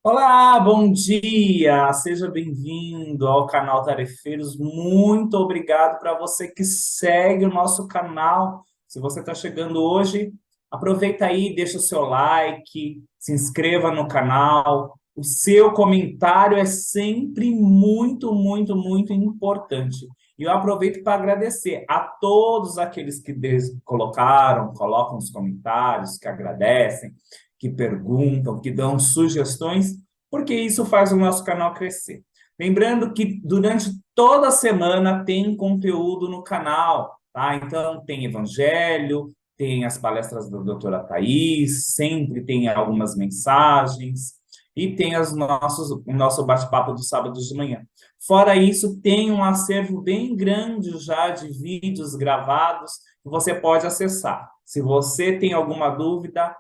Olá, bom dia! Seja bem-vindo ao canal Tarefeiros. Muito obrigado para você que segue o nosso canal. Se você está chegando hoje, aproveita aí, deixa o seu like, se inscreva no canal. O seu comentário é sempre muito importante. E eu aproveito para agradecer a todos aqueles que colocam os comentários, que agradecem, que perguntam, que dão sugestões, porque isso faz o nosso canal crescer. Lembrando que durante toda a semana tem conteúdo no canal, tá? Então tem evangelho, tem as palestras da doutora Thais, sempre tem algumas mensagens, e tem o nosso bate-papo dos sábados de manhã. Fora isso, tem um acervo bem grande já de vídeos gravados que você pode acessar. Se você tem alguma dúvida,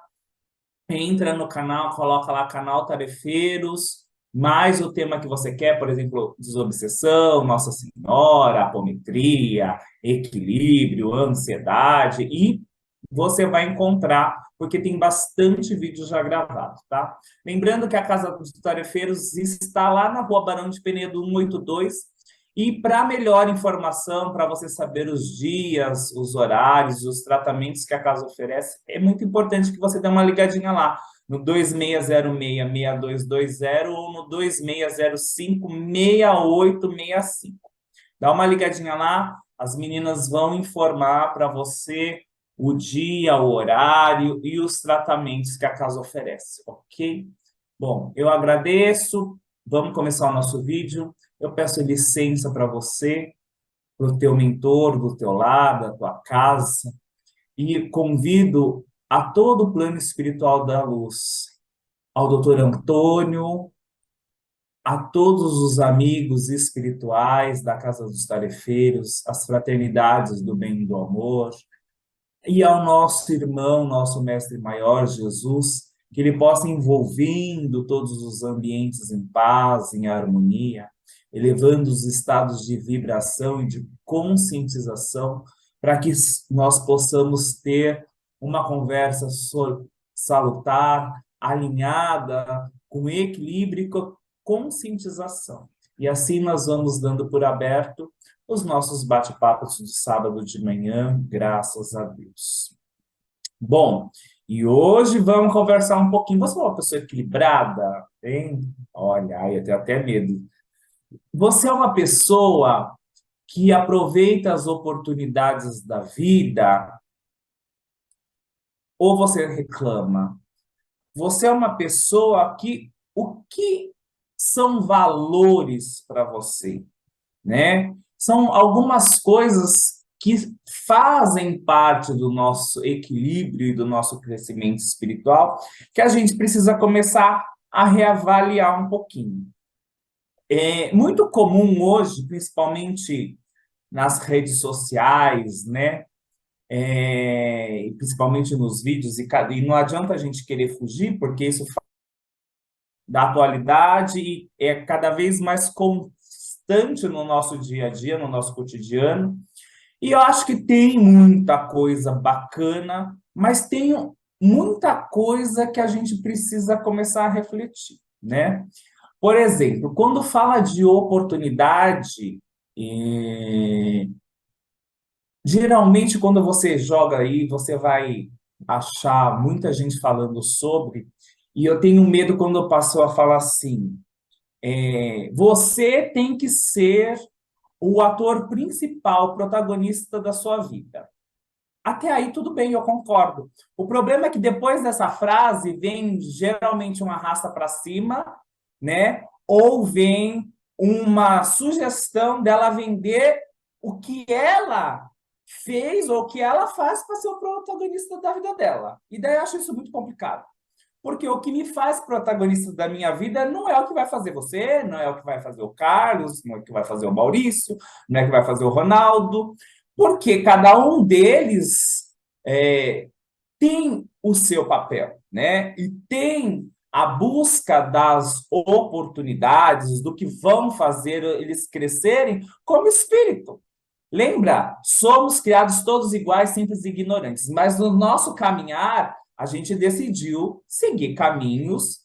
entra no canal, coloca lá canal Tarefeiros, mais o tema que você quer, por exemplo, desobsessão, Nossa Senhora, apometria, equilíbrio, ansiedade, e você vai encontrar, porque tem bastante vídeo já gravado, tá? Lembrando que a Casa dos Tarefeiros está lá na Rua Barão de Penedo 182, e para melhor informação, para você saber os dias, os horários, os tratamentos que a casa oferece, é muito importante que você dê uma ligadinha lá no 2606-6220 ou no 2605-6865. Dá uma ligadinha lá, as meninas vão informar para você o dia, o horário e os tratamentos que a casa oferece, ok? Bom, eu agradeço. Vamos começar o nosso vídeo. Eu peço licença para você, para o teu mentor do teu lado, da tua casa, e convido a todo o plano espiritual da luz, ao doutor Antônio, a todos os amigos espirituais da Casa dos Tarefeiros, as fraternidades do bem e do amor, e ao nosso irmão, nosso mestre maior, Jesus, que ele possa envolvendo todos os ambientes em paz, em harmonia, elevando os estados de vibração e de conscientização, para que nós possamos ter uma conversa salutar, alinhada, com equilíbrio e com conscientização. E assim nós vamos dando por aberto os nossos bate-papos de sábado de manhã, graças a Deus. Bom, e hoje vamos conversar um pouquinho. Você é uma pessoa equilibrada, hein? Olha, aí eu tenho até medo. Você é uma pessoa que aproveita as oportunidades da vida ou você reclama? Você é uma pessoa que... O que são valores para você, né? São algumas coisas que fazem parte do nosso equilíbrio e do nosso crescimento espiritual, que a gente precisa começar a reavaliar um pouquinho. É muito comum hoje, principalmente nas redes sociais, né? Principalmente nos vídeos, e não adianta a gente querer fugir, porque isso da atualidade e é cada vez mais constante no nosso dia a dia, no nosso cotidiano. E eu acho que tem muita coisa bacana, mas tem muita coisa que a gente precisa começar a refletir, né? Por exemplo, quando fala de oportunidade, geralmente quando você joga aí, você vai achar muita gente falando sobre, e eu tenho medo quando eu passo a falar assim, você tem que ser o ator principal, protagonista da sua vida. Até aí, tudo bem, eu concordo. O problema é que depois dessa frase vem geralmente uma arrasta para cima, né? Ou vem uma sugestão dela vender o que ela fez ou o que ela faz para ser o protagonista da vida dela. E daí eu acho isso muito complicado. Porque o que me faz protagonista da minha vida não é o que vai fazer você, não é o que vai fazer o Carlos, não é o que vai fazer o Maurício, não é o que vai fazer o Ronaldo, porque cada um deles tem o seu papel, né? E tem a busca das oportunidades, do que vão fazer eles crescerem como espírito. Lembra? Somos criados todos iguais, simples e ignorantes, mas no nosso caminhar, a gente decidiu seguir caminhos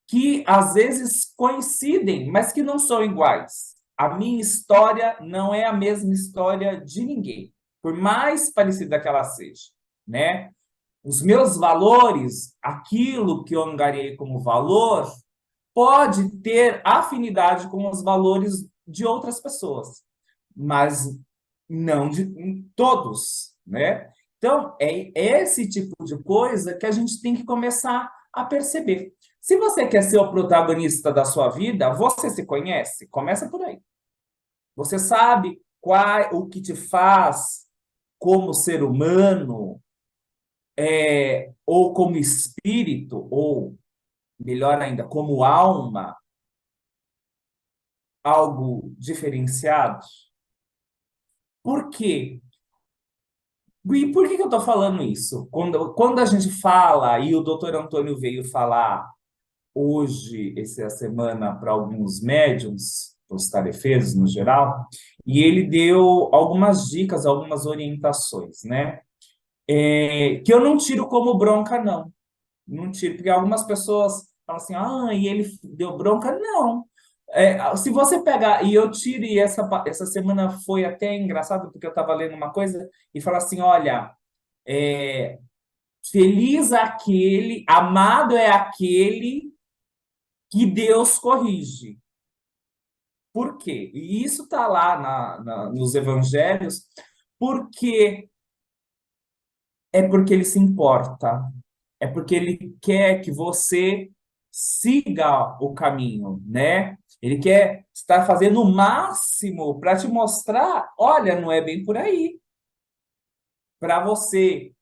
que às vezes coincidem, mas que não são iguais. A minha história não é a mesma história de ninguém, por mais parecida que ela seja, né? Os meus valores, aquilo que eu angariei como valor, pode ter afinidade com os valores de outras pessoas, mas não de todos, né? Então, é esse tipo de coisa que a gente tem que começar a perceber. Se você quer ser o protagonista da sua vida, você se conhece? Começa por aí. Você sabe o que te faz como ser humano, ou como espírito, ou melhor ainda, como alma, algo diferenciado? Por quê? E por que eu estou falando isso? Quando a gente fala, e o doutor Antônio veio falar hoje, essa semana, para alguns médiums, os tarefeiros no geral, e ele deu algumas dicas, algumas orientações, né? Que eu não tiro como bronca, não. Não tiro, porque algumas pessoas falam assim, e ele deu bronca. Não. Se você pegar, e eu tiro, e essa semana foi até engraçado, porque eu estava lendo uma coisa e fala assim, olha, é, feliz aquele, amado é aquele que Deus corrige. Por quê? E isso está lá nos evangelhos, porque é porque ele se importa, é porque ele quer que você siga o caminho, né? Ele quer estar fazendo o máximo para te mostrar, olha, não é bem por aí. Para você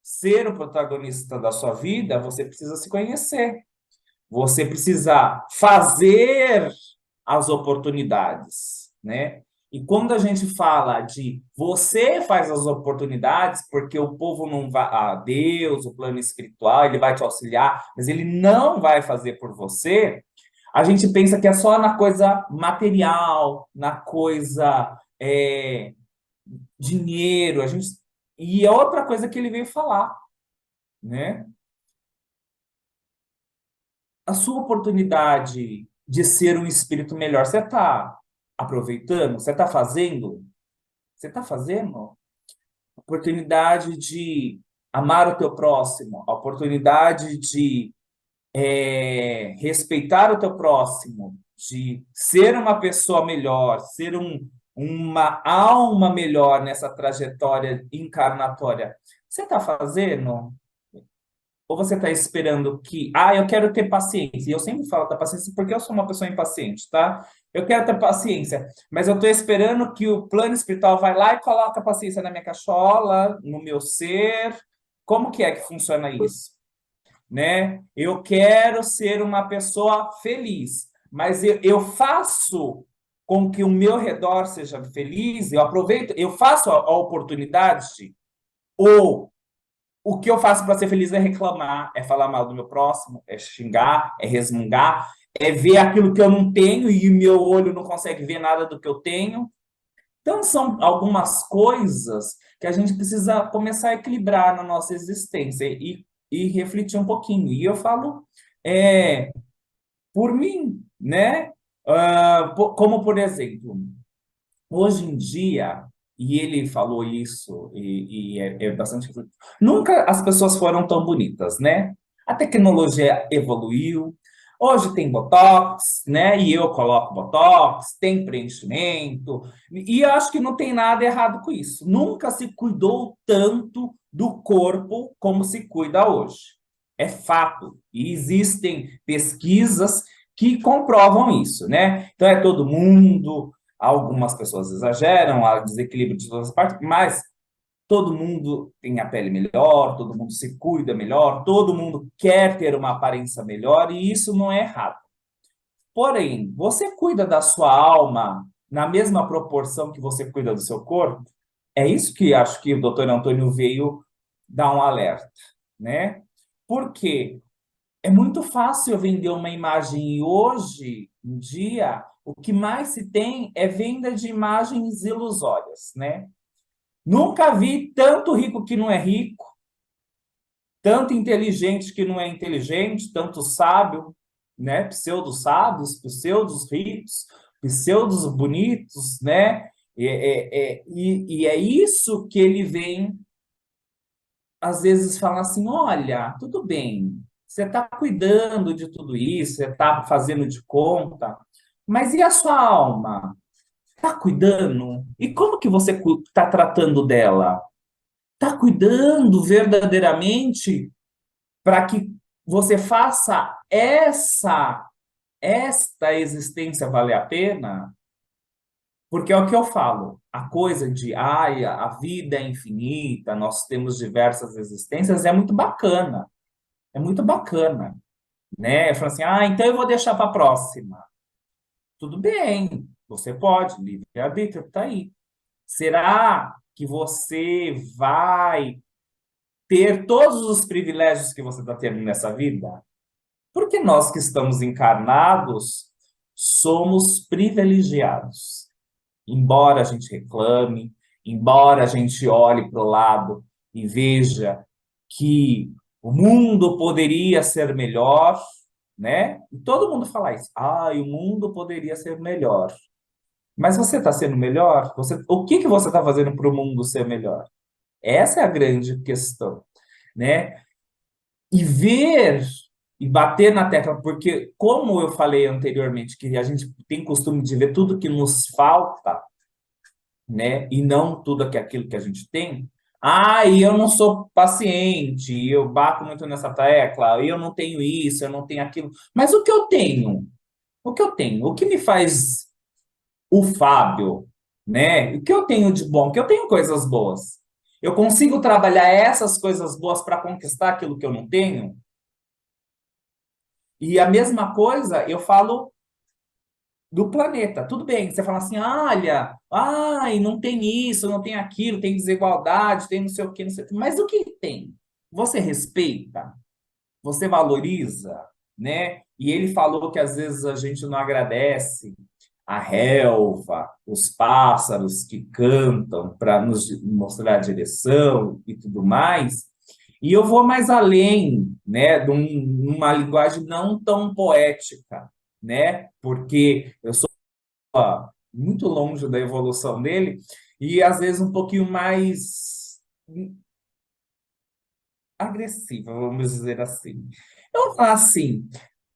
ser o protagonista da sua vida, você precisa se conhecer. Você precisa fazer as oportunidades, né? E quando a gente fala de você faz as oportunidades, porque o povo não vai, Deus, o plano espiritual, ele vai te auxiliar, mas ele não vai fazer por você, a gente pensa que é só na coisa material, na coisa dinheiro, e é outra coisa que ele veio falar, né? A sua oportunidade de ser um espírito melhor, você está aproveitando? Você está fazendo? Você está fazendo? Oportunidade de amar o teu próximo, a oportunidade de respeitar o teu próximo, de ser uma pessoa melhor, ser uma alma melhor nessa trajetória encarnatória. Você está fazendo? Ou você está esperando que, eu quero ter paciência. E eu sempre falo da paciência porque eu sou uma pessoa impaciente, tá? Eu quero ter paciência, mas eu estou esperando que o plano espiritual vai lá e coloca a paciência na minha cachola, no meu ser. Como que é que funciona isso? Né? Eu quero ser uma pessoa feliz, mas eu faço com que o meu redor seja feliz, eu aproveito, eu faço a oportunidade, ou o que eu faço para ser feliz é reclamar, é falar mal do meu próximo, é xingar, é resmungar, é ver aquilo que eu não tenho e o meu olho não consegue ver nada do que eu tenho. Então, são algumas coisas que a gente precisa começar a equilibrar na nossa existência e refletir um pouquinho. E eu falo por mim, né? Como, por exemplo, hoje em dia, e ele falou isso, e é bastante. Nunca as pessoas foram tão bonitas, né? A tecnologia evoluiu. Hoje tem Botox, né? E eu coloco Botox, tem preenchimento. E eu acho que não tem nada errado com isso. Nunca se cuidou tanto do corpo como se cuida hoje. É fato. E existem pesquisas que comprovam isso, né? Então é todo mundo. Algumas pessoas exageram, há desequilíbrio de todas as partes, mas todo mundo tem a pele melhor, todo mundo se cuida melhor, todo mundo quer ter uma aparência melhor, e isso não é errado. Porém, você cuida da sua alma na mesma proporção que você cuida do seu corpo? É isso que acho que o doutor Antônio veio dar um alerta, né? Porque é muito fácil vender uma imagem, e hoje em dia o que mais se tem é venda de imagens ilusórias, né? Nunca vi tanto rico que não é rico, tanto inteligente que não é inteligente, tanto sábio. né? Pseudos sábios, pseudos ricos, pseudos bonitos, né? E é isso que ele vem, às vezes, falar assim: olha, tudo bem, você está cuidando de tudo isso, você está fazendo de conta, mas e a sua alma? Está cuidando? E como que você está tratando dela? Está cuidando verdadeiramente para que você faça esta existência valer a pena? Porque é o que eu falo, a coisa de, ai, a vida é infinita, nós temos diversas existências, é muito bacana, né? Eu falo assim, ah, então eu vou deixar para a próxima. Tudo bem, você pode, livre-arbítrio, tá aí. Será que você vai ter todos os privilégios que você está tendo nessa vida? Porque nós que estamos encarnados somos privilegiados. Embora a gente reclame, embora a gente olhe para o lado e veja que o mundo poderia ser melhor, né? E todo mundo fala isso. Ah, o mundo poderia ser melhor. Mas você está sendo melhor? O que que você está fazendo para o mundo ser melhor? Essa é a grande questão, né? E ver e bater na tecla, porque como eu falei anteriormente, que a gente tem costume de ver tudo que nos falta, né? E não tudo aquilo que a gente tem. Ah, e eu não sou paciente, e eu bato muito nessa tecla, e eu não tenho isso, eu não tenho aquilo. Mas o que eu tenho? O que eu tenho? O que me faz o Fábio, né? O que eu tenho de bom? Que eu tenho coisas boas. Eu consigo trabalhar essas coisas boas para conquistar aquilo que eu não tenho? E a mesma coisa eu falo do planeta. Tudo bem, você fala assim, olha, ai, não tem isso, não tem aquilo, tem desigualdade, tem não sei o que, não sei o que. Mas o que tem? Você respeita? Você valoriza, né? E ele falou que às vezes a gente não agradece a relva, os pássaros que cantam para nos mostrar a direção e tudo mais. E eu vou mais além, né, de uma linguagem não tão poética, né? Porque eu sou muito longe da evolução dele e às vezes um pouquinho mais agressiva, vamos dizer assim. Eu vou falar assim,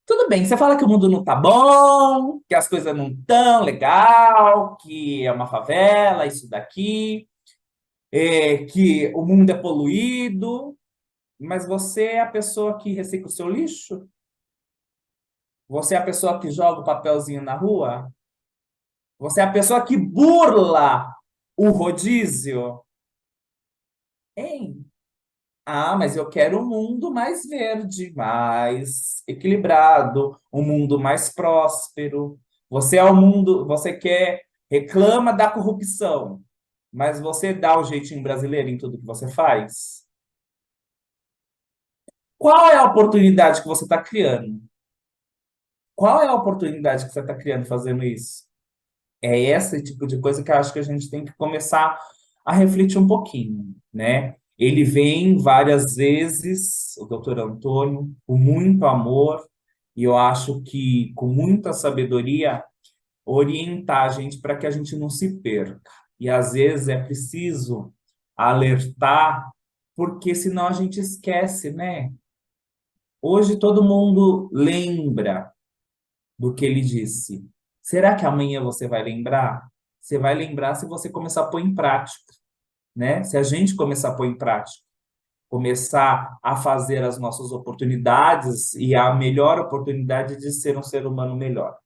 tudo bem, você fala que o mundo não tá bom, que as coisas não tão legal, que é uma favela, isso daqui, que o mundo é poluído, mas você é a pessoa que recicla o seu lixo? Você é a pessoa que joga o papelzinho na rua? Você é a pessoa que burla o rodízio? Hein? Ah, mas eu quero um mundo mais verde, mais equilibrado, um mundo mais próspero. Você é o mundo, você quer, reclama da corrupção, mas você dá o jeitinho brasileiro em tudo que você faz? Qual é a oportunidade que você está criando? Qual é a oportunidade que você está criando fazendo isso? É esse tipo de coisa que eu acho que a gente tem que começar a refletir um pouquinho, né? Ele vem várias vezes, o doutor Antônio, com muito amor, e eu acho que com muita sabedoria, orientar a gente para que a gente não se perca. E às vezes é preciso alertar, porque senão a gente esquece, né? Hoje todo mundo lembra do que ele disse. Será que amanhã você vai lembrar? Você vai lembrar se você começar a pôr em prática, né? Se a gente começar a pôr em prática, começar a fazer as nossas oportunidades e a melhor oportunidade de ser um ser humano melhor.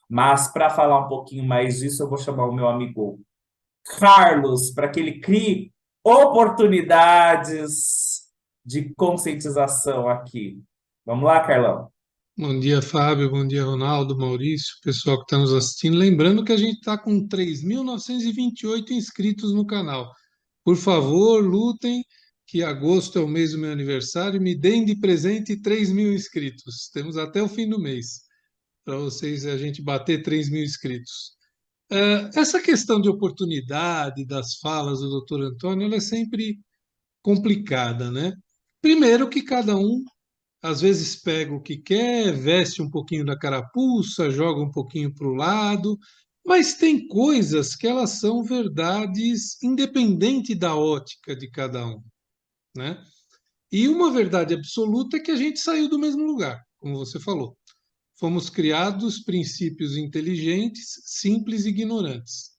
Mas para falar um pouquinho mais disso, eu vou chamar o meu amigo Carlos para que ele crie oportunidades de conscientização aqui. Vamos lá, Carlão? Bom dia, Fábio. Bom dia, Ronaldo, Maurício, pessoal que está nos assistindo. Lembrando que a gente está com 3.928 inscritos no canal. Por favor, lutem, que agosto é o mês do meu aniversário. Me deem de presente 3.000 inscritos. Temos até o fim do mês para vocês a gente bater 3.000 inscritos. Essa questão de oportunidade das falas do Dr. Antônio, ela é sempre complicada, né? Primeiro que cada um às vezes pega o que quer, veste um pouquinho da carapuça, joga um pouquinho para o lado, mas tem coisas que elas são verdades independente da ótica de cada um, né? E uma verdade absoluta é que a gente saiu do mesmo lugar, como você falou. Fomos criados princípios inteligentes, simples e ignorantes.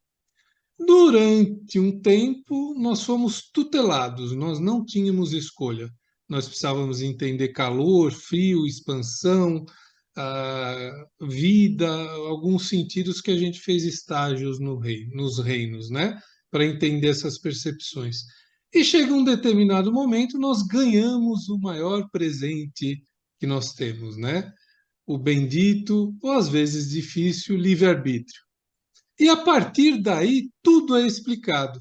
Durante um tempo, nós fomos tutelados, nós não tínhamos escolha. Nós precisávamos entender calor, frio, expansão, vida, alguns sentidos que a gente fez estágios no nos reinos, né? Para entender essas percepções. E chega um determinado momento, nós ganhamos o maior presente que nós temos, né? O bendito, ou às vezes difícil, livre-arbítrio. E a partir daí, tudo é explicado.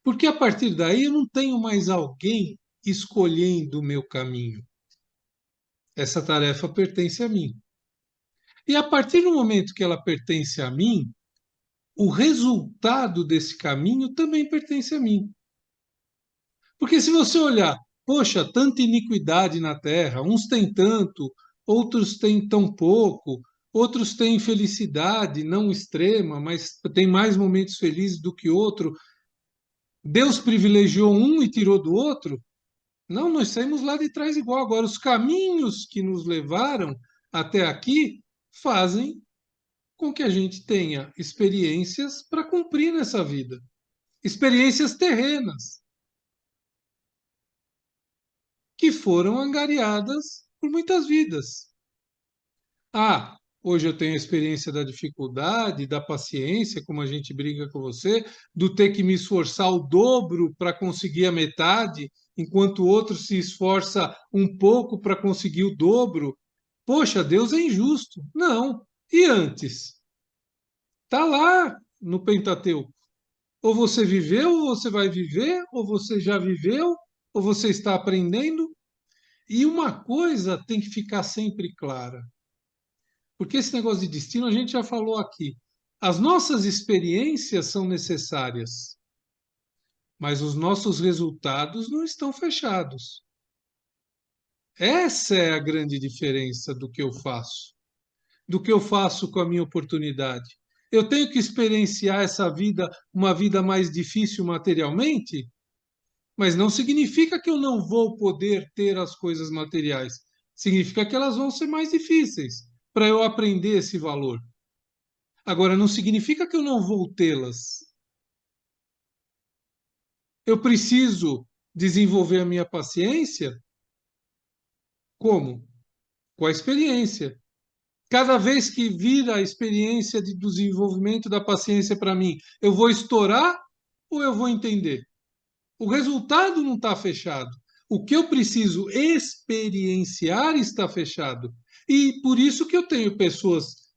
Porque a partir daí eu não tenho mais alguém escolhendo o meu caminho. Essa tarefa pertence a mim. E a partir do momento que ela pertence a mim, o resultado desse caminho também pertence a mim. Porque se você olhar, poxa, tanta iniquidade na terra, uns têm tanto, outros têm tão pouco, outros têm felicidade não extrema, mas tem mais momentos felizes do que outro. Deus privilegiou um e tirou do outro? Não, nós saímos lá de trás igual. Agora, os caminhos que nos levaram até aqui fazem com que a gente tenha experiências para cumprir nessa vida. Experiências terrenas, que foram angariadas por muitas vidas. Ah, hoje eu tenho a experiência da dificuldade, da paciência, como a gente briga com você, do ter que me esforçar o dobro para conseguir a metade, enquanto o outro se esforça um pouco para conseguir o dobro. Poxa, Deus é injusto. Não. E antes? Está lá no Pentateuco. Ou você viveu, ou você vai viver, ou você já viveu, ou você está aprendendo. E uma coisa tem que ficar sempre clara. Porque esse negócio de destino a gente já falou aqui. As nossas experiências são necessárias, mas os nossos resultados não estão fechados. Essa é a grande diferença do que eu faço, do que eu faço com a minha oportunidade. Eu tenho que experienciar essa vida, uma vida mais difícil materialmente, mas não significa que eu não vou poder ter as coisas materiais. Significa que elas vão ser mais difíceis para eu aprender esse valor. Agora, não significa que eu não vou tê-las. Eu preciso desenvolver a minha paciência? Como? Com a experiência. Cada vez que vir a experiência de desenvolvimento da paciência para mim, eu vou estourar ou eu vou entender? O resultado não está fechado. O que eu preciso experienciar está fechado. E por isso que eu tenho pessoas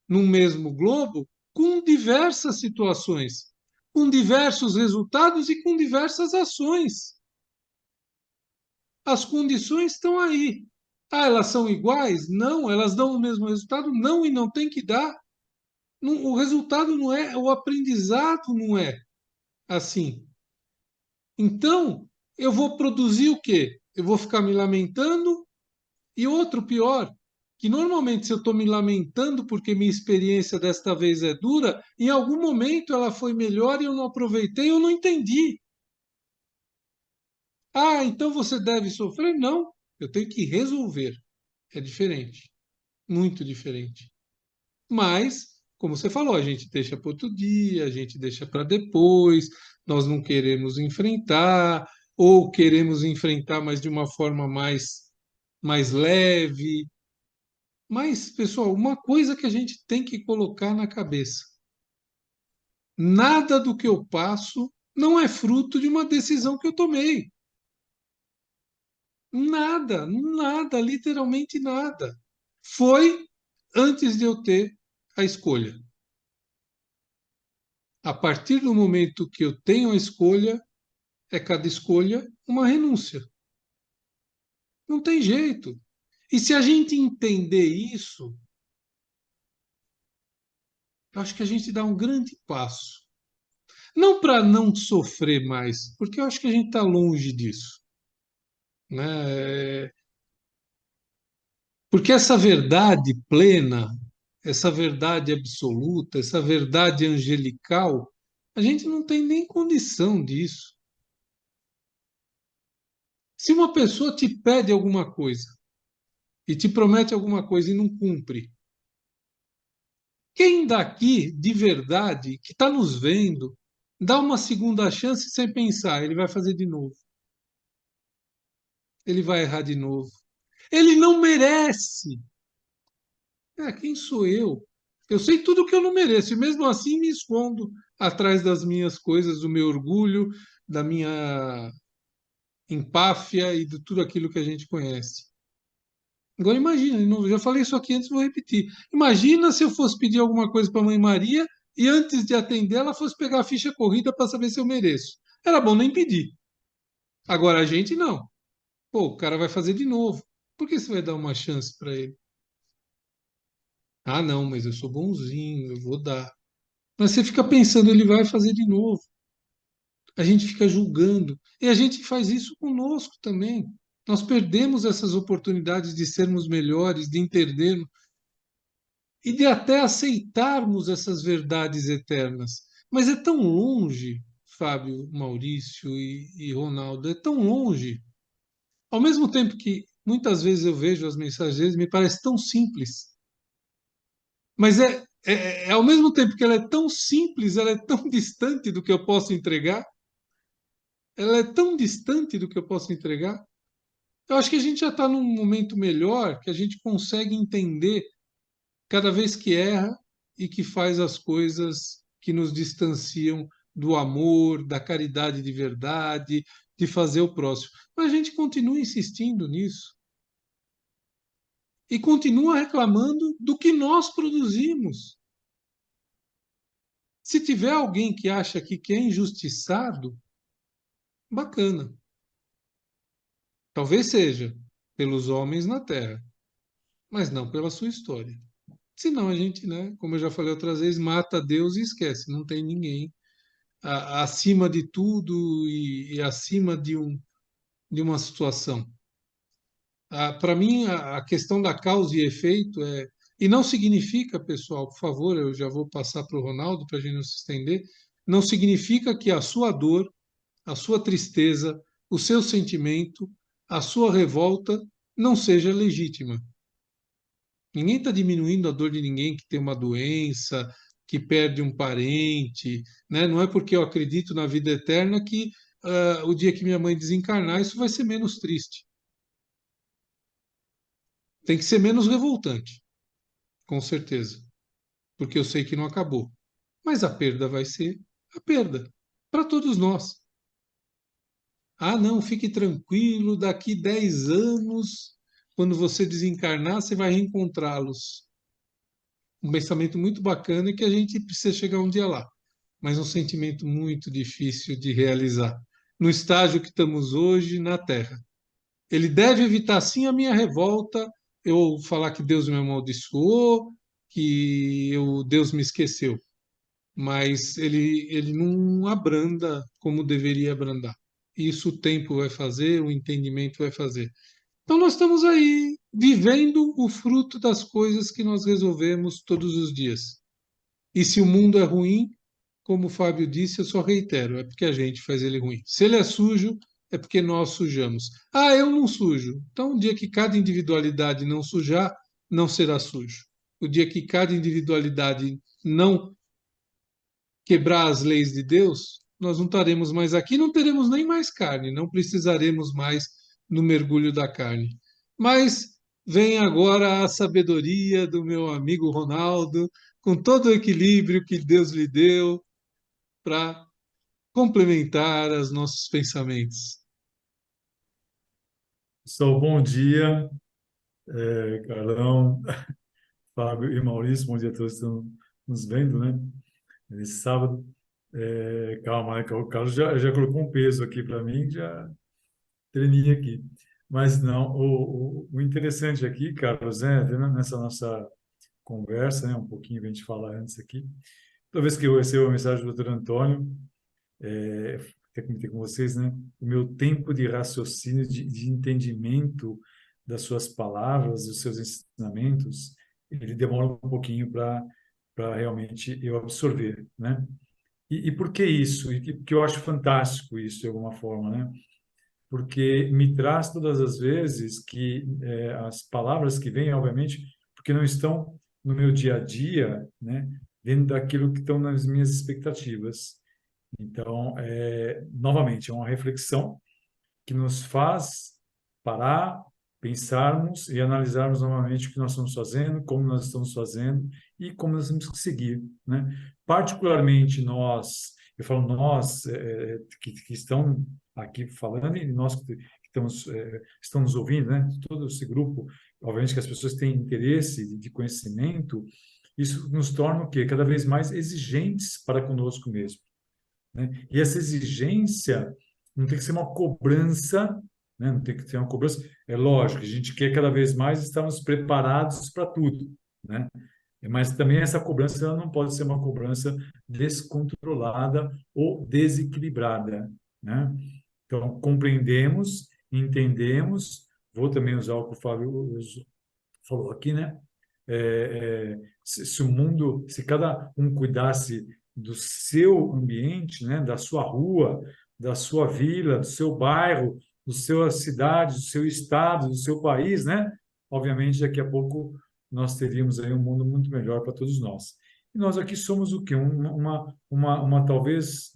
no mesmo globo com diversas situações, com diversos resultados e com diversas ações. As condições estão aí. Ah, elas são iguais? Não. Elas dão o mesmo resultado? Não, e não tem que dar. Não, o resultado não é, o aprendizado não é assim. Então, eu vou produzir o quê? Eu vou ficar me lamentando. E outro pior, que normalmente se eu estou me lamentando porque minha experiência desta vez é dura, em algum momento ela foi melhor e eu não aproveitei, eu não entendi. Ah, então você deve sofrer? Não, eu tenho que resolver. É diferente, muito diferente. Mas, como você falou, a gente deixa para outro dia, a gente deixa para depois, nós não queremos enfrentar, ou queremos enfrentar, mas de uma forma mais leve. Mas, pessoal, uma coisa que a gente tem que colocar na cabeça: nada do que eu passo não é fruto de uma decisão que eu tomei. Nada, nada, literalmente nada. Foi antes de eu ter a escolha. A partir do momento que eu tenho a escolha, é cada escolha uma renúncia. Não tem jeito. E se a gente entender isso, eu acho que a gente dá um grande passo. Não para não sofrer mais, porque eu acho que a gente está longe disso, né? Porque essa verdade plena, essa verdade absoluta, essa verdade angelical, a gente não tem nem condição disso. Se uma pessoa te pede alguma coisa e te promete alguma coisa e não cumpre, quem daqui, de verdade, que está nos vendo, dá uma segunda chance sem pensar, ele vai fazer de novo, ele vai errar de novo. Ele não merece. Quem sou eu? Eu sei tudo o que eu não mereço, e mesmo assim me escondo atrás das minhas coisas, do meu orgulho, da minha empáfia e de tudo aquilo que a gente conhece. Agora imagina, eu já falei isso aqui antes, vou repetir. Imagina se eu fosse pedir alguma coisa para a Mãe Maria e antes de atender ela fosse pegar a ficha corrida para saber se eu mereço. Era bom nem pedir. Agora a gente não. Pô, o cara vai fazer de novo. Por que você vai dar uma chance para ele? Ah, não, mas eu sou bonzinho, eu vou dar. Mas você fica pensando, ele vai fazer de novo. A gente fica julgando. E a gente faz isso conosco também. Nós perdemos essas oportunidades de sermos melhores, de entendermos e de até aceitarmos essas verdades eternas. Mas é tão longe, Fábio, Maurício e Ronaldo, é tão longe. Ao mesmo tempo que muitas vezes eu vejo as mensagens deles, me parece tão simples. Mas ao mesmo tempo que ela é tão simples, ela é tão distante do que eu posso entregar. Ela é tão distante do que eu posso entregar. Eu acho que a gente já está num momento melhor, que a gente consegue entender cada vez que erra e que faz as coisas que nos distanciam do amor, da caridade de verdade, de fazer o próximo. Mas a gente continua insistindo nisso e continua reclamando do que nós produzimos. Se tiver alguém que acha que é injustiçado, bacana. Talvez seja pelos homens na Terra, mas não pela sua história. Senão a gente, né, como eu já falei outras vezes, mata Deus e esquece, não tem ninguém acima de tudo e acima de uma situação. Para mim, a questão da causa e efeito é. E não significa, pessoal, por favor, eu já vou passar para o Ronaldo para a gente não se estender, não significa que a sua dor, a sua tristeza, o seu sentimento, a sua revolta não seja legítima. Ninguém está diminuindo a dor de ninguém que tem uma doença, que perde um parente, né? Não é porque eu acredito na vida eterna que o dia que minha mãe desencarnar, isso vai ser menos triste. Tem que ser menos revoltante, com certeza, porque eu sei que não acabou. Mas a perda vai ser a perda para todos nós. Ah, não, fique tranquilo, daqui 10 anos, quando você desencarnar, você vai reencontrá-los. Um pensamento muito bacana e que a gente precisa chegar um dia lá, mas um sentimento muito difícil de realizar. No estágio que estamos hoje na Terra. Ele deve evitar, sim, a minha revolta, eu falar que Deus me amaldiçoou, que Deus me esqueceu, mas ele não abranda como deveria abrandar. Isso o tempo vai fazer, o entendimento vai fazer. Então, nós estamos aí vivendo o fruto das coisas que nós resolvemos todos os dias. E se o mundo é ruim, como o Fábio disse, eu só reitero, é porque a gente faz ele ruim. Se ele é sujo, é porque nós sujamos. Ah, eu não sujo. Então, o dia que cada individualidade não sujar, não será sujo. O dia que cada individualidade não quebrar as leis de Deus, nós não estaremos mais aqui, não teremos nem mais carne, não precisaremos mais no mergulho da carne. Mas vem agora a sabedoria do meu amigo Ronaldo, com todo o equilíbrio que Deus lhe deu para complementar os nossos pensamentos. Pessoal, bom dia, Carlão, Fábio e Maurício, bom dia a todos que estão nos vendo, né? Nesse sábado. Calma, né? O Carlos já colocou um peso aqui para mim, já tremi aqui. Mas não, o interessante aqui, Carlos, vendo nessa nossa conversa, né, um pouquinho que a gente fala antes aqui, toda vez que eu recebo a mensagem do Dr. Antônio, até comentei com vocês, né? O meu tempo de raciocínio, de entendimento das suas palavras, dos seus ensinamentos, ele demora um pouquinho para realmente eu absorver, né? E por que isso? E que eu acho fantástico isso, de alguma forma, né? Porque me traz todas as vezes que as palavras que vêm, obviamente, porque não estão no meu dia a dia, né? Dentro daquilo que estão nas minhas expectativas. Então, novamente, é uma reflexão que nos faz parar, pensarmos e analisarmos novamente o que nós estamos fazendo, como nós estamos fazendo e como nós temos que seguir, né? Particularmente nós, eu falo nós que estão aqui falando e nós que estão nos ouvindo, né? Todo esse grupo, obviamente que as pessoas têm interesse de conhecimento, isso nos torna o quê? Cada vez mais exigentes para conosco mesmo, né? E essa exigência não tem que ser uma cobrança, né? Não tem que ser uma cobrança. É lógico, a gente quer cada vez mais estarmos preparados para tudo, né? Mas também essa cobrança ela não pode ser uma cobrança descontrolada ou desequilibrada, né? Então, compreendemos, entendemos, vou também usar o que o Fábio falou aqui, né? Se o mundo, se cada um cuidasse do seu ambiente, né, da sua rua, da sua vila, do seu bairro, da sua cidade, do seu estado, do seu país, né? Obviamente, daqui a pouco nós teríamos aí um mundo muito melhor para todos nós. E nós aqui somos o quê? Uma talvez,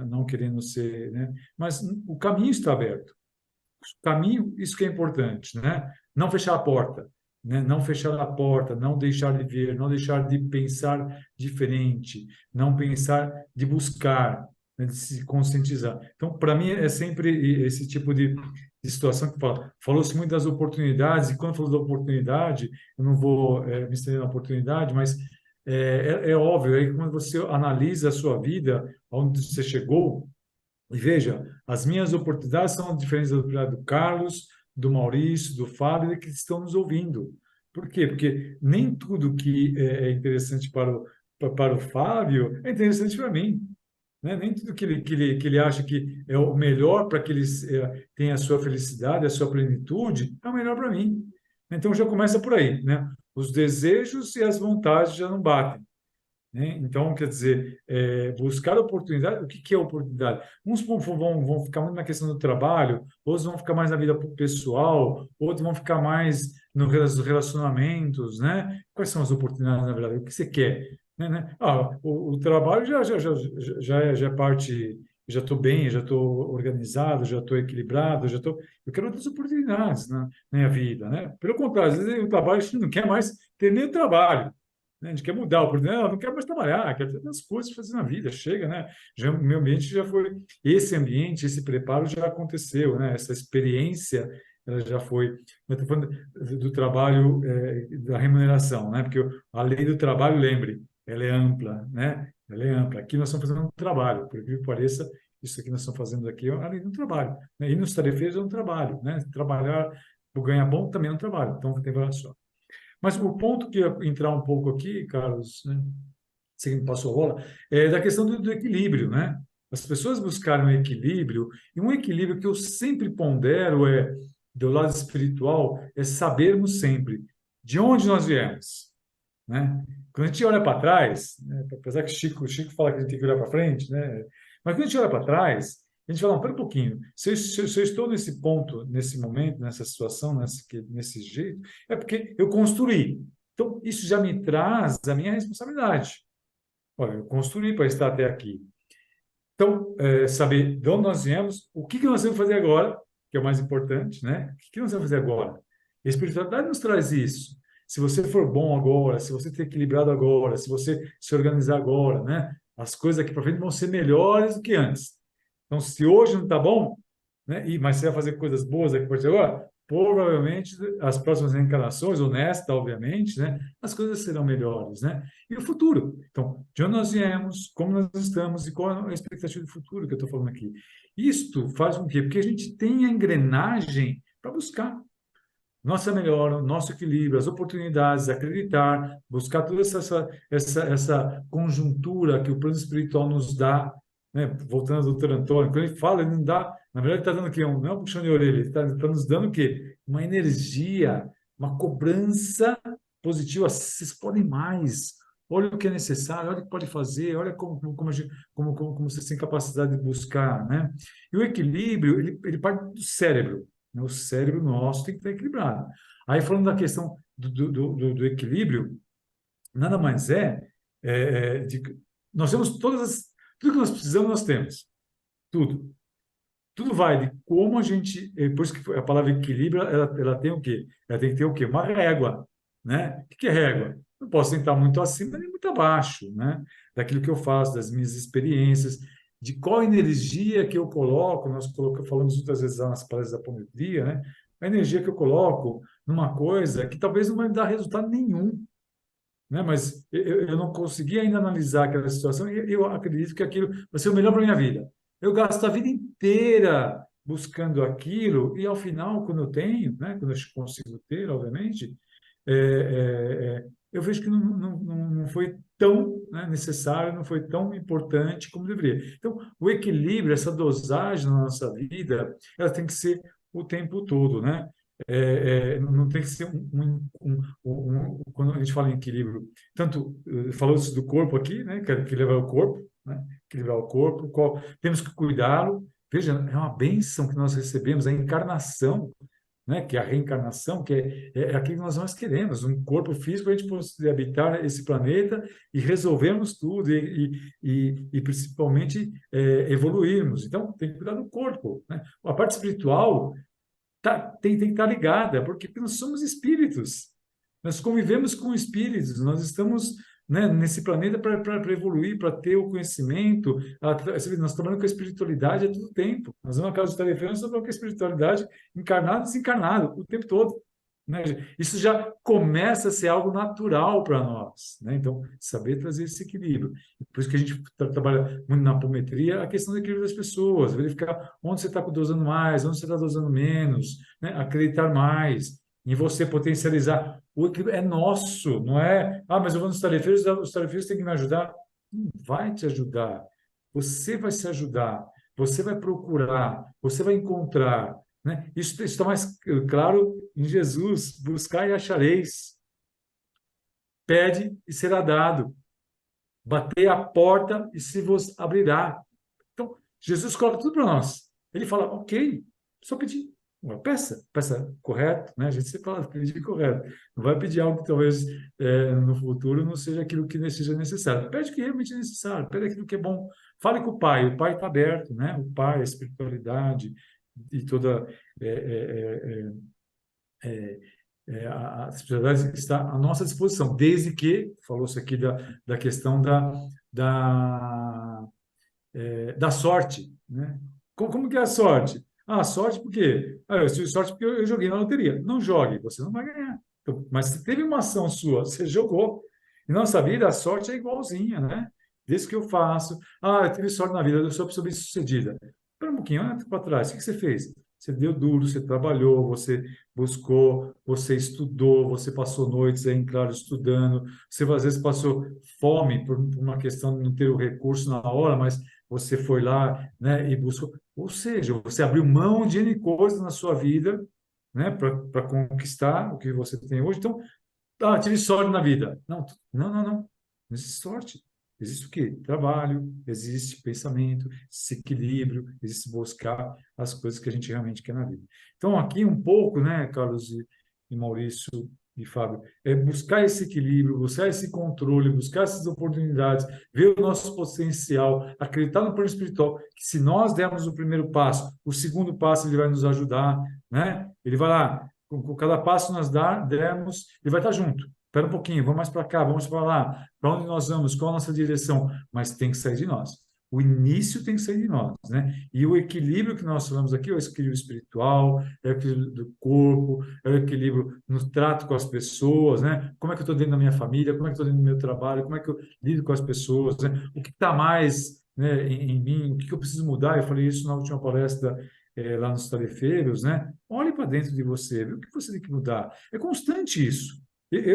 não querendo ser, né? Mas o caminho está aberto. Caminho, isso que é importante, né? Não fechar a porta, né? Não fechar a porta, não deixar de ver, não deixar de pensar diferente, não pensar de buscar, né? De se conscientizar. Então, para mim, é sempre esse tipo de situação que falou-se muito das oportunidades, e quando falou da oportunidade, eu não vou me estender na oportunidade, mas é óbvio, aí quando você analisa a sua vida, onde você chegou, e veja, as minhas oportunidades são diferentes do Carlos, do Maurício, do Fábio, que estão nos ouvindo. Por quê? Porque nem tudo que é interessante para o Fábio é interessante para mim, né? Nem tudo que ele acha que é o melhor para que ele tenha a sua felicidade, a sua plenitude, é o melhor para mim. Então já começa por aí, né? Os desejos e as vontades já não batem, né? Então, quer dizer, buscar oportunidade, o que que é oportunidade? Uns vão ficar muito na questão do trabalho, outros vão ficar mais na vida pessoal, outros vão ficar mais nos relacionamentos, né? Quais são as oportunidades, na verdade? O que você quer? O trabalho já é parte, já estou bem, já estou organizado, já estou equilibrado, eu quero outras oportunidades na minha vida, né? Pelo contrário, às vezes o trabalho a gente não quer mais ter nem o trabalho, né? A gente quer mudar, porque não quero mais trabalhar, quero ter outras coisas para fazer na vida, chega, né? Já, o meu ambiente já foi, esse ambiente, esse preparo já aconteceu, né? Essa experiência, ela já foi. Eu estou falando do trabalho, da remuneração, né? Porque a lei do trabalho, lembre, ela é ampla, né? Ela é ampla. Aqui nós estamos fazendo um trabalho, por que pareça, isso aqui nós estamos fazendo aqui é a lei do trabalho, né? E nos tarefeiros é um trabalho, né? Trabalhar por ganhar bom também é um trabalho, então tem variação. Mas o ponto que eu ia entrar um pouco aqui, Carlos, né, você que me passou a bola, é da questão do equilíbrio, né? As pessoas buscarem um equilíbrio, e um equilíbrio que eu sempre pondero do lado espiritual, é sabermos sempre de onde nós viemos, né? Quando a gente olha para trás, né, apesar que o Chico fala que a gente tem que olhar para frente, né? Mas quando a gente olha para trás, a gente fala, não, pera um pouquinho, se eu estou nesse ponto, nesse momento, nessa situação, nesse jeito, é porque eu construí. Então, isso já me traz a minha responsabilidade. Olha, eu construí para estar até aqui. Então, saber de onde nós viemos, o que nós vamos fazer agora, que é o mais importante, né? O que nós vamos fazer agora? A espiritualidade nos traz isso. Se você for bom agora, se você ter equilibrado agora, se você se organizar agora, né? As coisas aqui para frente vão ser melhores do que antes. Então, se hoje não está bom, né? Mas você vai fazer coisas boas aqui a partir de agora, provavelmente as próximas reencarnações, honesta, obviamente, né? As coisas serão melhores, né? E o futuro. Então, de onde nós viemos, como nós estamos e qual é a expectativa do futuro que eu estou falando aqui. Isto faz com que, porque a gente tenha engrenagem para buscar nossa melhora, nosso equilíbrio, as oportunidades, acreditar, buscar toda essa conjuntura que o plano espiritual nos dá, né? Voltando ao doutor Antônio, quando ele fala, ele não dá, na verdade, ele está dando o quê? Não é um puxão de orelha, ele está nos dando o quê? Uma energia, uma cobrança positiva. Vocês podem mais. Olha o que é necessário, olha o que pode fazer, olha como vocês têm capacidade de buscar, né? E o equilíbrio, ele parte do cérebro, né? O cérebro nosso tem que estar equilibrado. Aí, falando da questão do equilíbrio, nada mais nós temos tudo que nós precisamos, nós temos, tudo. Tudo vai de como a gente, por isso que a palavra equilíbrio, ela tem o quê? Ela tem que ter o quê? Uma régua, né? O que é régua? Não posso estar muito acima nem muito abaixo, né? Daquilo que eu faço, das minhas experiências, de qual energia que eu coloco, falamos muitas vezes lá nas palestras da apometria, né? A energia que eu coloco numa coisa que talvez não vai me dar resultado nenhum, né? Mas eu não consegui ainda analisar aquela situação e eu acredito que aquilo vai ser o melhor para minha vida. Eu gasto a vida inteira buscando aquilo e ao final, quando eu tenho, né? Quando eu consigo ter, obviamente, eu vejo que não foi tão, né, necessário, não foi tão importante como deveria. Então, o equilíbrio, essa dosagem na nossa vida, ela tem que ser o tempo todo, né? Não tem que ser quando a gente fala em equilíbrio, tanto falou isso do corpo aqui, né, que equilibrar o corpo, né, equilibrar o corpo, temos que cuidá-lo. Veja, é uma bênção que nós recebemos, a encarnação, né, que é a reencarnação, que é aquilo que nós mais queremos, um corpo físico, a gente poder habitar esse planeta e resolvermos tudo e principalmente evoluirmos. Então, tem que cuidar do corpo, né? A parte espiritual tem que estar ligada, porque nós somos espíritos. Nós convivemos com espíritos, nós estamos, né, nesse planeta para evoluir, para ter o conhecimento. Nós trabalhamos com a espiritualidade a todo tempo. Nós vamos na casa de Tarefa, nós trabalhamos com a espiritualidade encarnado e desencarnado, o tempo todo. Né? Isso já começa a ser algo natural para nós. Né? Então, saber trazer esse equilíbrio. Por isso que a gente trabalha muito na apometria, a questão do equilíbrio das pessoas, verificar onde você está dosando mais, onde você está dosando menos, né? Acreditar mais em você, potencializar. O equilíbrio é nosso, não é? Ah, mas eu vou nos tarefeiros, os tarefeiros têm que me ajudar. Não vai te ajudar. Você vai se ajudar, você vai procurar, você vai encontrar. Né? Isso está mais claro em Jesus: buscar e achareis, pede e será dado, bater a porta e se vos abrirá. Então, Jesus coloca tudo para nós. Ele fala, ok, só pedir. Peça correto, né? A gente sempre fala pedir correto. Não vai pedir algo que talvez no futuro não seja aquilo que seja necessário. Pede o que realmente é necessário, pede aquilo que é bom. Fale com o Pai está aberto, né? O Pai, a espiritualidade e toda a espiritualidade está à nossa disposição, desde que, falou-se aqui da questão da, da sorte, né? Como que é a sorte? Ah, a sorte por quê? Ah, eu tive sorte porque eu joguei na loteria. Não jogue, você não vai ganhar. Então, mas se teve uma ação sua, você jogou. Em nossa vida, a sorte é igualzinha, né? Desde que eu faço. Ah, eu tive sorte na vida, eu sou pessoa bem-sucedida. Espera um pouquinho, olha para trás. O que você fez? Você deu duro, você trabalhou, você buscou, você estudou, você passou noites aí em claro estudando, você às vezes passou fome por uma questão de não ter o recurso na hora, mas você foi lá, né, e buscou. Ou seja, você abriu mão de N coisas na sua vida, né, para conquistar o que você tem hoje. Então, tive sorte na vida. Não, não, não, não. Não existe sorte. Existe o quê? Trabalho, existe pensamento, existe equilíbrio, existe buscar as coisas que a gente realmente quer na vida. Então, aqui um pouco, né, Carlos e Maurício e Fábio, é buscar esse equilíbrio, buscar esse controle, buscar essas oportunidades, ver o nosso potencial, acreditar no plano espiritual, que se nós dermos o primeiro passo, o segundo passo ele vai nos ajudar, né? Ele vai lá, com cada passo nós dermos, ele vai estar junto. Espera um pouquinho, vamos mais para cá, vamos para lá, para onde nós vamos, qual a nossa direção, mas tem que sair de nós. O início tem que sair de nós, né? E o equilíbrio que nós falamos aqui é o equilíbrio espiritual, é o equilíbrio do corpo, é o equilíbrio no trato com as pessoas, né? Como é que eu estou dentro da minha família, como é que eu estou dentro do meu trabalho, como é que eu lido com as pessoas, né? O que está mais, né, em mim, o que eu preciso mudar? Eu falei isso na última palestra lá nos tarefeiros, né? Olhe para dentro de você, vê o que você tem que mudar. É constante isso.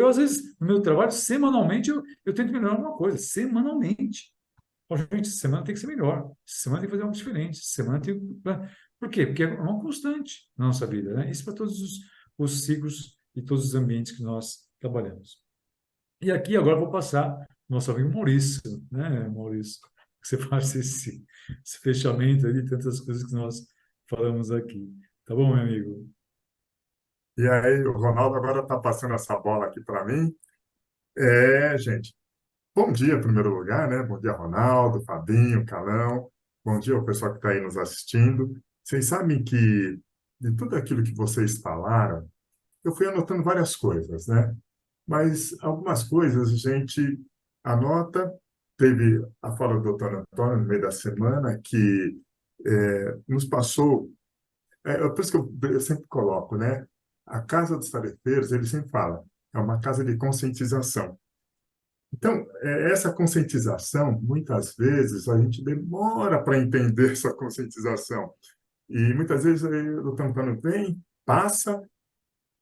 Às vezes, no meu trabalho, semanalmente, eu tento melhorar alguma coisa, semanalmente. Falo, gente, essa semana tem que ser melhor. Essa semana tem que fazer algo diferente. Essa semana tem né? Por quê? Porque é uma constante na nossa vida, né? Isso para todos os ciclos e todos os ambientes que nós trabalhamos. E aqui agora eu vou passar o nosso amigo Maurício, né, Maurício? Que você faça esse fechamento aí de tantas coisas que nós falamos aqui. Tá bom, meu amigo? E aí, o Ronaldo agora está passando essa bola aqui para mim. Gente, bom dia, em primeiro lugar, né? Bom dia, Ronaldo, Fabinho, Calão. Bom dia ao pessoal que está aí nos assistindo. Vocês sabem que de tudo aquilo que vocês falaram, eu fui anotando várias coisas, né? Mas algumas coisas a gente anota. Teve a fala do doutor Antônio no meio da semana que nos passou. Por isso que eu sempre coloco, né? A Casa dos Tarefeiros, ele sempre fala, é uma casa de conscientização. Então, essa conscientização, muitas vezes, a gente demora para entender essa conscientização. E muitas vezes o doutor Antônio vem, passa,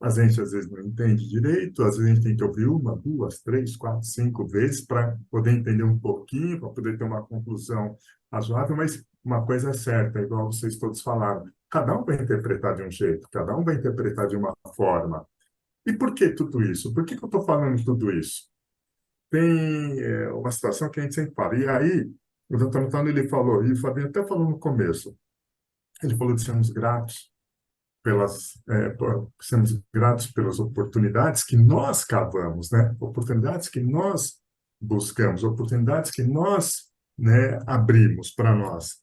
a gente às vezes não entende direito, às vezes a gente tem que ouvir uma, duas, três, quatro, cinco vezes para poder entender um pouquinho, para poder ter uma conclusão razoável, mas uma coisa é certa, igual vocês todos falaram, cada um vai interpretar de um jeito, cada um vai interpretar de uma forma. E por que tudo isso? Por que eu estou falando tudo isso? Tem uma situação que a gente sempre fala, e aí o doutor Antônio ele falou, e o Fabinho até falou no começo, ele falou de sermos gratos sermos gratos pelas oportunidades que nós cavamos, né? Oportunidades que nós buscamos, oportunidades que nós, né, abrimos para nós.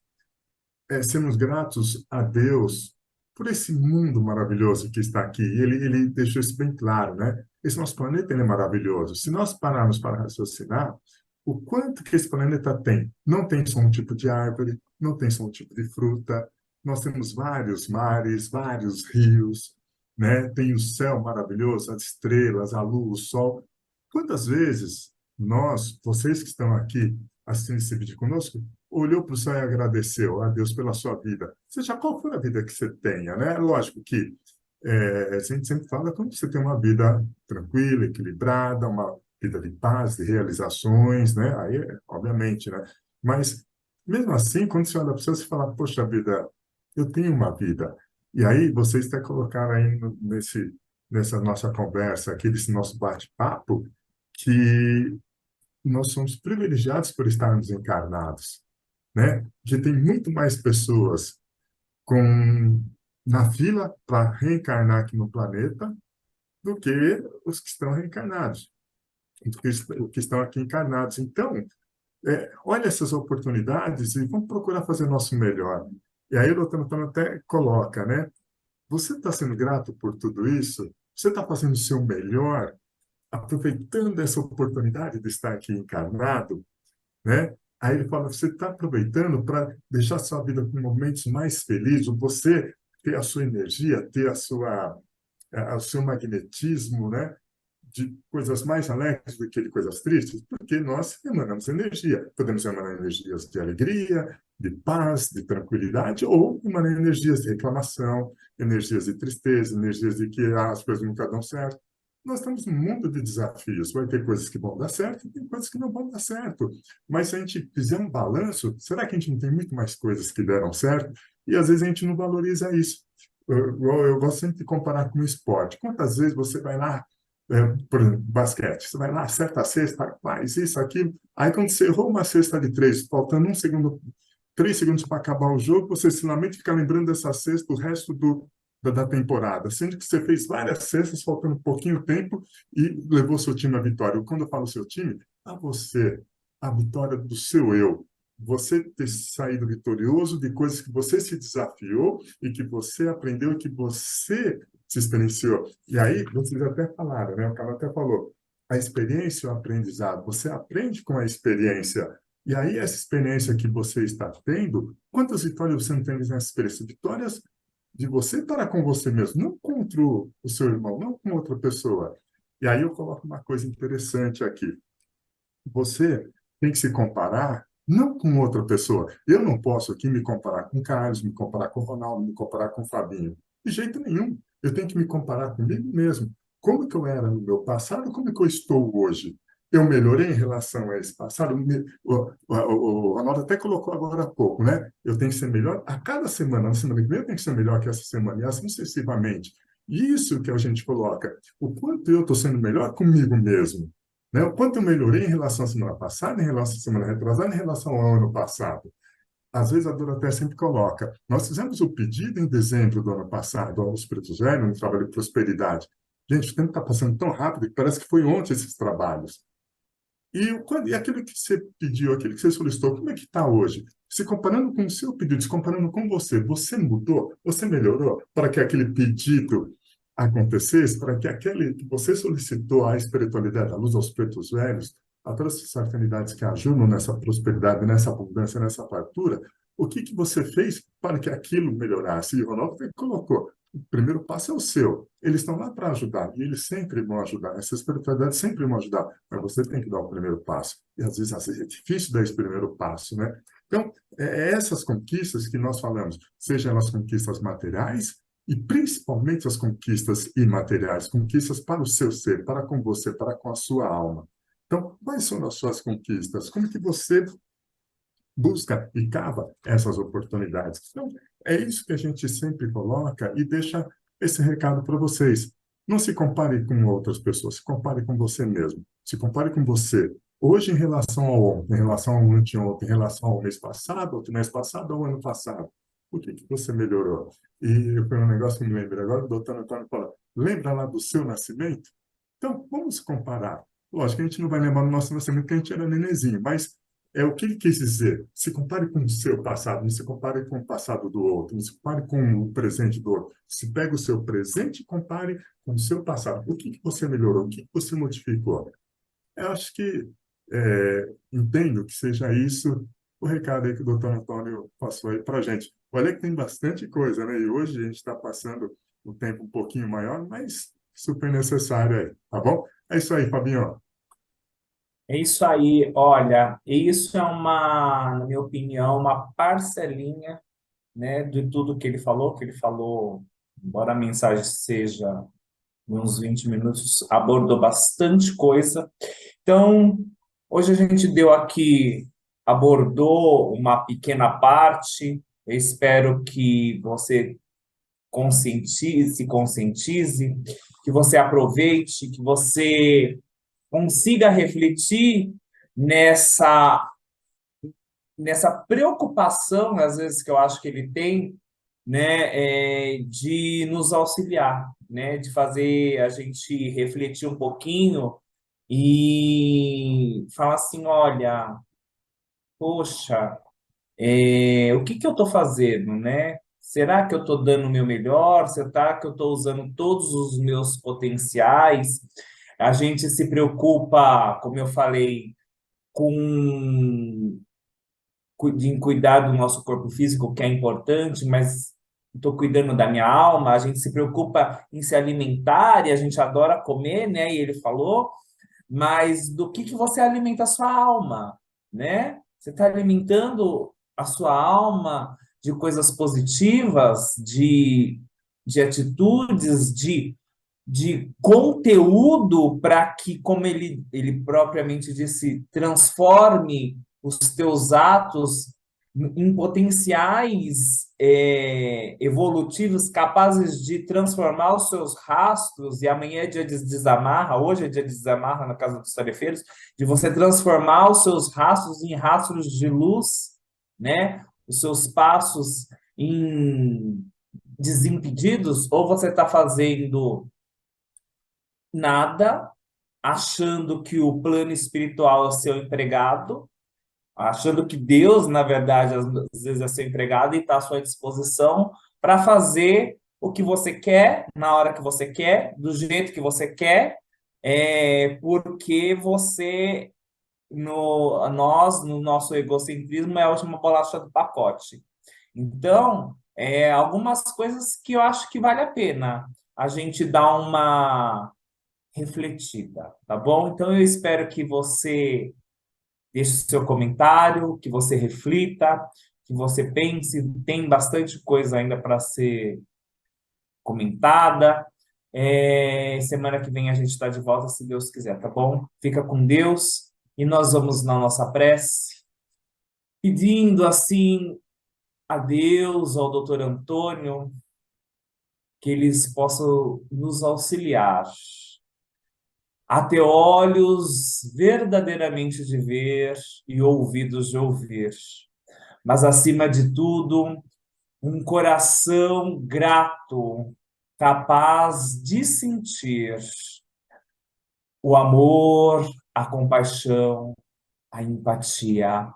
Sermos gratos a Deus por esse mundo maravilhoso que está aqui. Ele deixou isso bem claro, né? Esse nosso planeta ele é maravilhoso. Se nós pararmos para raciocinar, o quanto que esse planeta tem? Não tem só um tipo de árvore, não tem só um tipo de fruta. Nós temos vários mares, vários rios, né? Tem o céu maravilhoso, as estrelas, a lua, o sol. Quantas vezes nós, vocês que estão aqui assistindo esse vídeo conosco, olhou para o céu e agradeceu a Deus pela sua vida, seja qual for a vida que você tenha, né? Lógico que a gente sempre fala quando você tem uma vida tranquila, equilibrada, uma vida de paz, de realizações, né? Aí, obviamente, né? Mas, mesmo assim, quando você olha para o céu, você fala, poxa vida, eu tenho uma vida. E aí, vocês até colocaram aí nessa nossa conversa aqui, desse nosso bate-papo, que nós somos privilegiados por estarmos encarnados, né? Que tem muito mais pessoas com na fila para reencarnar aqui no planeta do que os que estão reencarnados, do que os que estão aqui encarnados. Então, olha essas oportunidades e vamos procurar fazer o nosso melhor. E aí o doutor Antônio até coloca, né? Você está sendo grato por tudo isso? Você está fazendo o seu melhor, aproveitando essa oportunidade de estar aqui encarnado, né? Aí ele fala, você está aproveitando para deixar sua vida com momentos mais felizes, você ter a sua energia, ter o seu magnetismo, né? De coisas mais alegres do que de coisas tristes, porque nós emanamos energia. Podemos emanar energias de alegria, de paz, de tranquilidade, ou emanar energias de reclamação, energias de tristeza, energias de que as coisas nunca dão certo. Nós estamos num mundo de desafios. Vai ter coisas que vão dar certo e tem coisas que não vão dar certo. Mas se a gente fizer um balanço, será que a gente não tem muito mais coisas que deram certo? E às vezes a gente não valoriza isso. Eu gosto sempre de comparar com o esporte. Quantas vezes você vai lá, por exemplo, basquete, você vai lá, acerta a cesta, faz isso, aquilo. Aí quando você errou uma cesta de três, faltando 1 segundo, 3 segundos para acabar o jogo, você se lamenta e fica lembrando dessa cesta o resto da temporada, sendo que você fez várias cestas, faltando pouquinho tempo e levou seu time à vitória. Quando eu falo seu time, a você, a vitória do seu eu. Você ter saído vitorioso de coisas que você se desafiou e que você aprendeu e que você se experienciou. E aí, vocês até falaram, né? O cara até falou, a experiência e o aprendizado. Você aprende com a experiência. E aí, essa experiência que você está tendo, quantas vitórias você não tem nessa experiência? Vitórias de você para com você mesmo, não contra o seu irmão, não com outra pessoa. E aí eu coloco uma coisa interessante aqui. Você tem que se comparar não com outra pessoa. Eu não posso aqui me comparar com o Carlos, me comparar com o Ronaldo, me comparar com o Fabinho. De jeito nenhum. Eu tenho que me comparar comigo mesmo. Como que eu era no meu passado, como que eu estou hoje? Eu melhorei em relação a esse passado. O Ronaldo até colocou agora há pouco, né? Eu tenho que ser melhor a cada semana. Na semana que vem eu tenho que ser melhor que essa semana, e assim sucessivamente. Isso que a gente coloca. O quanto eu estou sendo melhor comigo mesmo. Né? O quanto eu melhorei em relação à semana passada, em relação à semana retrasada, em relação ao ano passado. Às vezes a Dora até sempre coloca. Nós fizemos o pedido em dezembro do ano passado, aos Pretos Velhos, no trabalho de prosperidade. Gente, o tempo está passando tão rápido que parece que foi ontem esses trabalhos. E aquilo que você pediu, aquilo que você solicitou, como é que está hoje? Se comparando com o seu pedido, se comparando com você mudou, você melhorou para que aquele pedido acontecesse, para que aquele que você solicitou a espiritualidade, a luz aos pretos velhos, a todas essas afinidades que ajudam nessa prosperidade, nessa abundância, nessa fartura, o que que você fez para que aquilo melhorasse? E o Ronaldo colocou, o primeiro passo é o seu. Eles estão lá para ajudar, e eles sempre vão ajudar. Essa espiritualidade sempre vão ajudar, mas você tem que dar o primeiro passo. E às vezes é difícil dar esse primeiro passo, né? Então, essas conquistas que nós falamos, sejam elas conquistas materiais e principalmente as conquistas imateriais, conquistas para o seu ser, para com você, para com a sua alma. Então, quais são as suas conquistas? Como que você busca e cava essas oportunidades? Então, é isso que a gente sempre coloca e deixa esse recado para vocês. Não se compare com outras pessoas, se compare com você mesmo. Se compare com você. Hoje, em relação ao ontem, em relação ao anteontem, em relação ao mês passado, ao mês passado, ao ano passado. O que que você melhorou? E foi um negócio que me lembra agora, o doutor Antônio fala, lembra lá do seu nascimento? Então, vamos comparar. Lógico que a gente não vai lembrar do nosso nascimento, porque a gente era nenenzinho, mas o que ele quis dizer? Se compare com o seu passado, não se compare com o passado do outro, não se compare com o presente do outro. Se pega o seu presente e compare com o seu passado. O que que você melhorou? O que que você modificou? Eu acho que entendo que seja isso o recado aí que o doutor Antônio passou aí para a gente. Olha que tem bastante coisa, né? E hoje a gente está passando um tempo um pouquinho maior, mas super necessário aí, tá bom? É isso aí, Fabinho. É isso aí, olha, isso é uma, na minha opinião, uma parcelinha, né, de tudo que ele falou, embora a mensagem seja uns 20 minutos, abordou bastante coisa. Então, hoje a gente deu aqui, abordou uma pequena parte, eu espero que você conscientize, que você aproveite, que você consiga refletir nessa nessa preocupação, às vezes, que eu acho que ele tem, né, de nos auxiliar, né, de fazer a gente refletir um pouquinho e falar assim, olha, poxa, o que que eu estou fazendo, né? Será que eu estou dando o meu melhor? Será que eu estou usando todos os meus potenciais? A gente se preocupa, como eu falei, com em cuidar do nosso corpo físico, que é importante, mas estou cuidando da minha alma. A gente se preocupa em se alimentar e a gente adora comer, né? E ele falou, mas do que você alimenta a sua alma, né? Você está alimentando a sua alma de coisas positivas, de atitudes, de conteúdo para que, como ele propriamente disse, transforme os teus atos em potenciais evolutivos capazes de transformar os seus rastros, e amanhã é dia de desamarra, hoje é dia de desamarra na casa dos tarefeiros, de você transformar os seus rastros em rastros de luz, né? Os seus passos em desimpedidos, ou você está fazendo nada, achando que o plano espiritual é seu empregado, achando que Deus, na verdade, às vezes é seu empregado e está à sua disposição para fazer o que você quer, na hora que você quer, do jeito que você quer, porque você, nós, no nosso egocentrismo, é a última bolacha do pacote. Então, algumas coisas que eu acho que vale a pena a gente dar uma refletida, tá bom? Então, eu espero que você deixe o seu comentário, que você reflita, que você pense, tem bastante coisa ainda para ser comentada. Semana que vem a gente está de volta, se Deus quiser, tá bom? Fica com Deus e nós vamos na nossa prece, pedindo assim a Deus, ao doutor Antônio, que eles possam nos auxiliar a ter olhos verdadeiramente de ver e ouvidos de ouvir, mas acima de tudo, um coração grato, capaz de sentir o amor, a compaixão, a empatia,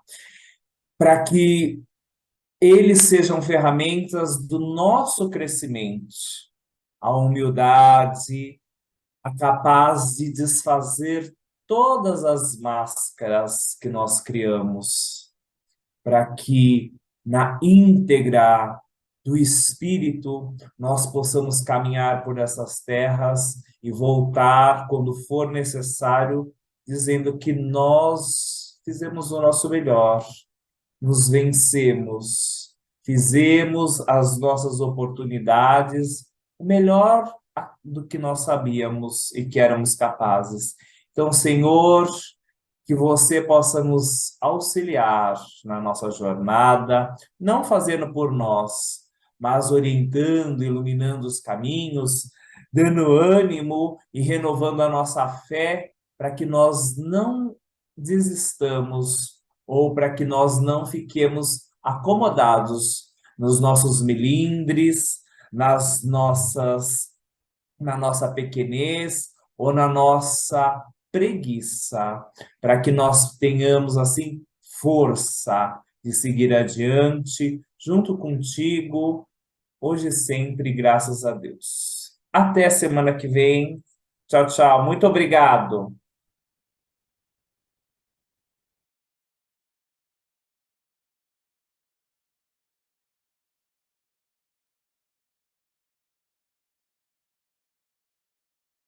para que eles sejam ferramentas do nosso crescimento, a humildade, a capaz de desfazer todas as máscaras que nós criamos, para que na íntegra do Espírito nós possamos caminhar por essas terras e voltar quando for necessário, dizendo que nós fizemos o nosso melhor, nos vencemos, fizemos as nossas oportunidades, o melhor do que nós sabíamos e que éramos capazes. Então, Senhor, que você possa nos auxiliar na nossa jornada, não fazendo por nós, mas orientando, iluminando os caminhos, dando ânimo e renovando a nossa fé para que nós não desistamos ou para que nós não fiquemos acomodados nos nossos melindres, na nossa pequenez ou na nossa preguiça, para que nós tenhamos, assim, força de seguir adiante, junto contigo, hoje e sempre, graças a Deus. Até semana que vem. Tchau, tchau. Muito obrigado.